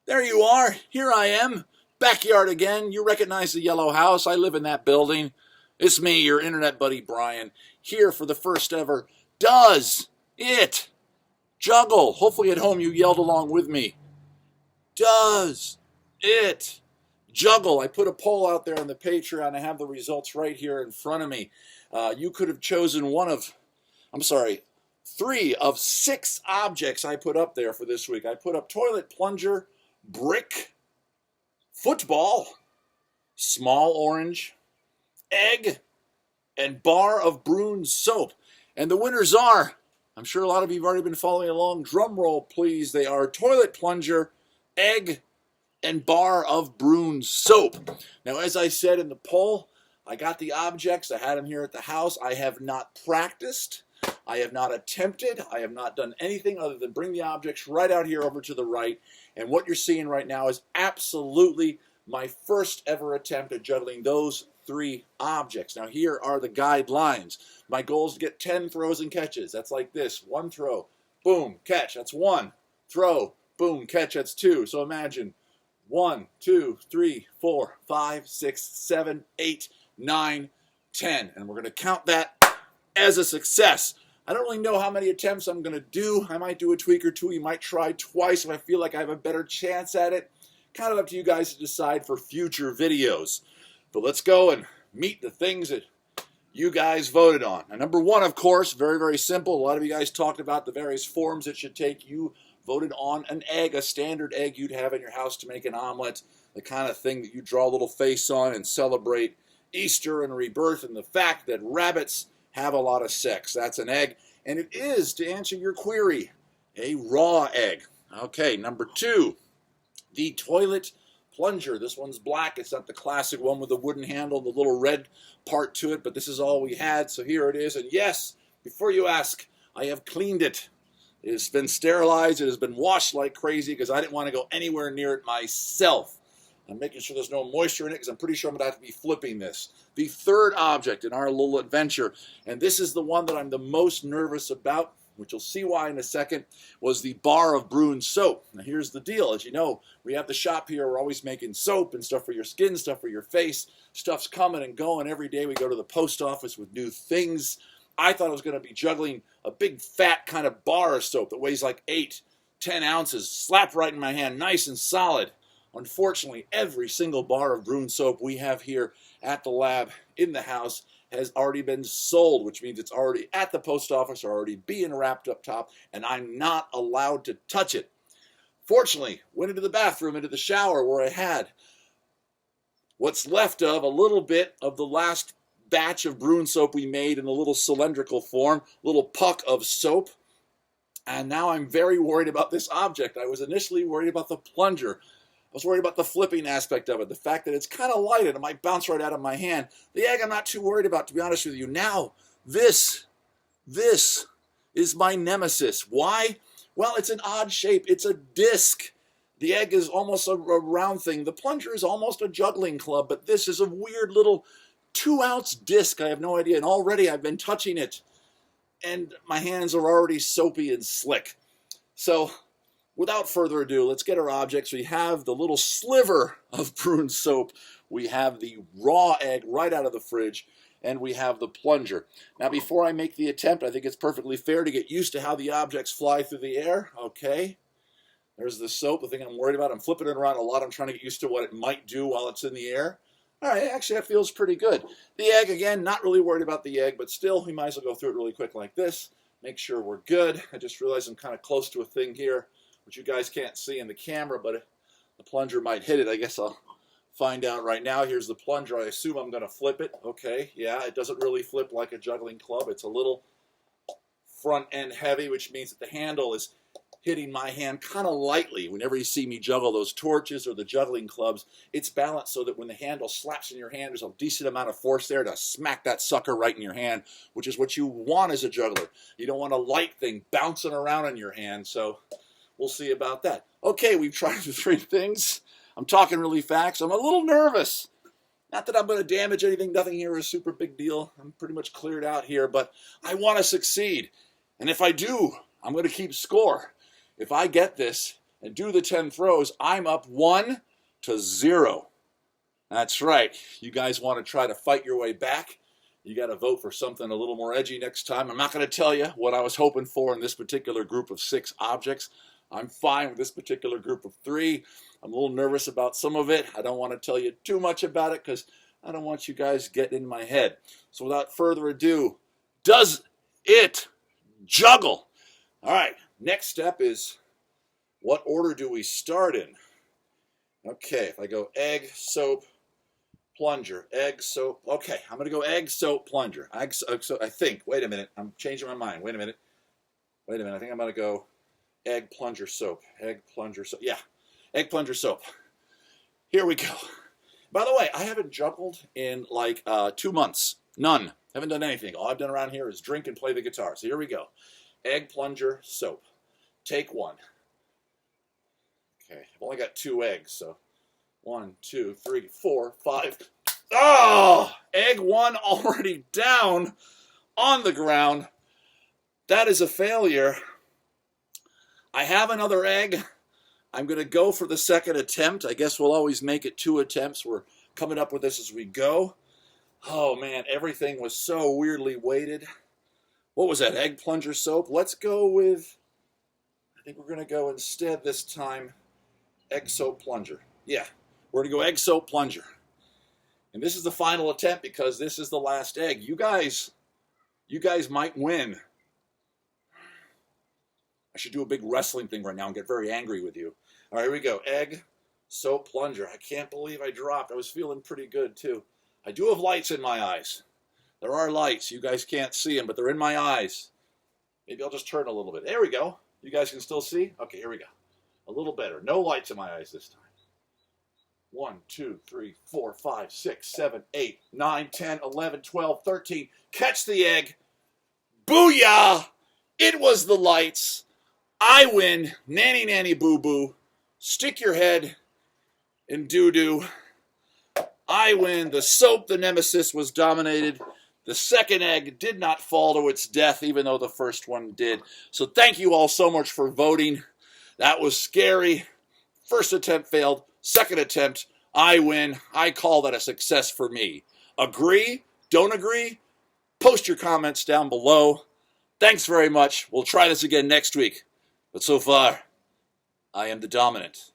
There you are. Here I am. Backyard again. You recognize the yellow house. I live in that building. It's me, your internet buddy Brian, here for the first ever Does It Juggle. Hopefully at home you yelled along with me. Does It Juggle. I put a poll out there on the Patreon. I have the results right here in front of me. You could have chosen three of 6 objects I put up there for this week. I put up toilet plunger, brick, football, small orange, egg, and bar of Bruin soap. And the winners are, I'm sure a lot of you have already been following along, drum roll please, they are toilet plunger, egg, and bar of Bruin soap. Now, as I said in the poll, I got the objects, I had them here at the house. I have not practiced, I have not attempted, I have not done anything other than bring the objects right out here over to the right. And what you're seeing right now is absolutely my first ever attempt at juggling those 3 objects. Now here are the guidelines. My goal is to get 10 throws and catches. That's like this. 1 throw, boom, catch. That's 1. Throw, boom, catch. That's 2. So imagine 1, 2, 3, 4, 5, 6, 7, 8, 9, 10. And we're going to count that as a success. I don't really know how many attempts I'm going to do. I might do a tweak or 2. You might try twice if I feel like I have a better chance at it. Kind of up to you guys to decide for future videos. But let's go and meet the things that you guys voted on. Now, number 1, of course, very, very simple. A lot of you guys talked about the various forms it should take. You voted on an egg, a standard egg you'd have in your house to make an omelet, the kind of thing that you draw a little face on and celebrate Easter and rebirth and the fact that rabbits have a lot of sex. That's an egg. And it is, to answer your query, a raw egg. Okay, number 2, the toilet plunger. This one's black. It's not the classic one with the wooden handle, the little red part to it, but this is all we had, so here it is. And yes, before you ask, I have cleaned it. It has been sterilized. It has been washed like crazy because I didn't want to go anywhere near it myself. I'm making sure there's no moisture in it because I'm pretty sure I'm going to have to be flipping this. The 3rd object in our little adventure, and this is the one that I'm the most nervous about, which you'll see why in a second, was the bar of Bruin soap. Now here's the deal. As you know, we have the shop here. We're always making soap and stuff for your skin, stuff for your face. Stuff's coming and going. Every day we go to the post office with new things. I thought I was going to be juggling a big fat kind of bar of soap that weighs like 8, 10 ounces, slapped right in my hand, nice and solid. Unfortunately, every single bar of Bruin soap we have here at the lab in the house has already been sold, which means it's already at the post office or already being wrapped up top, and I'm not allowed to touch it. Fortunately, went into the bathroom, into the shower, where I had what's left of a little bit of the last batch of Bruin soap we made in a little cylindrical form, little puck of soap, and now I'm very worried about this object. I was initially worried about the plunger. I was worried about the flipping aspect of it, the fact that it's kind of light and it might bounce right out of my hand. The egg I'm not too worried about, to be honest with you. Now, this is my nemesis. Why? Well, it's an odd shape. It's a disc. The egg is almost a round thing. The plunger is almost a juggling club, but this is a weird little 2-ounce disc. I have no idea, and already I've been touching it, and my hands are already soapy and slick. So, without further ado, let's get our objects. We have the little sliver of Bruin soap. We have the raw egg right out of the fridge. And we have the plunger. Now, before I make the attempt, I think it's perfectly fair to get used to how the objects fly through the air. Okay. There's the soap, the thing I'm worried about. I'm flipping it around a lot. I'm trying to get used to what it might do while it's in the air. All right, actually, that feels pretty good. The egg, again, not really worried about the egg, but still, we might as well go through it really quick like this. Make sure we're good. I just realized I'm kind of close to a thing here, which you guys can't see in the camera, but the plunger might hit it. I guess I'll find out right now. Here's the plunger. I assume I'm going to flip it. Okay, yeah, it doesn't really flip like a juggling club. It's a little front end heavy, which means that the handle is hitting my hand kind of lightly. Whenever you see me juggle those torches or the juggling clubs, it's balanced so that when the handle slaps in your hand, there's a decent amount of force there to smack that sucker right in your hand, which is what you want as a juggler. You don't want a light thing bouncing around in your hand, so we'll see about that. Okay, we've tried the 3 things. I'm talking really fast. I'm a little nervous. Not that I'm going to damage anything. Nothing here is a super big deal. I'm pretty much cleared out here, but I want to succeed. And if I do, I'm going to keep score. If I get this, and do the 10 throws, I'm up 1-0. That's right. You guys want to try to fight your way back? You got to vote for something a little more edgy next time. I'm not going to tell you what I was hoping for in this particular group of 6 objects. I'm fine with this particular group of 3. I'm a little nervous about some of it. I don't want to tell you too much about it because I don't want you guys getting in my head. So without further ado, does it juggle? All right, next step is, what order do we start in? Okay, if I go egg, soap, plunger, egg, soap. Okay, I'm going to go egg, soap, plunger. I think, wait a minute, I'm changing my mind. Wait a minute, I think I'm going to go egg, plunger, soap. Egg, plunger, soap. Yeah, egg, plunger, soap. Here we go. By the way, I haven't juggled in like 2 months. None. Haven't done anything. All I've done around here is drink and play the guitar. So here we go. Egg, plunger, soap. Take 1. Okay, I've only got 2 eggs, so 1, 2, 3, 4, 5. Oh! Egg 1 already down on the ground. That is a failure. I have another egg. I'm going to go for the second attempt. I guess we'll always make it 2 attempts. We're coming up with this as we go. Oh, man, everything was so weirdly weighted. What was that, egg, plunger, soap? Let's go with, I think we're going to go instead this time, egg, soap, plunger. Yeah, we're going to go egg, soap, plunger. And this is the final attempt because this is the last egg. You guys might win. I should do a big wrestling thing right now and get very angry with you. All right, here we go. Egg, soap, plunger. I can't believe I dropped. I was feeling pretty good, too. I do have lights in my eyes. There are lights. You guys can't see them, but they're in my eyes. Maybe I'll just turn a little bit. There we go. You guys can still see? Okay, here we go. A little better. No lights in my eyes this time. 1, 2, 3, 4, 5, 6, 7, 8, 9, 10, 11, 12, 13. Catch the egg. Booyah! It was the lights. I win. Nanny, nanny, boo, boo. Stick your head in doo-doo. I win. The soap, the nemesis, was dominated. The second egg did not fall to its death, even though the first one did. So thank you all so much for voting. That was scary. First attempt failed. Second attempt, I win. I call that a success for me. Agree? Don't agree? Post your comments down below. Thanks very much. We'll try this again next week. But so far, I am the dominant.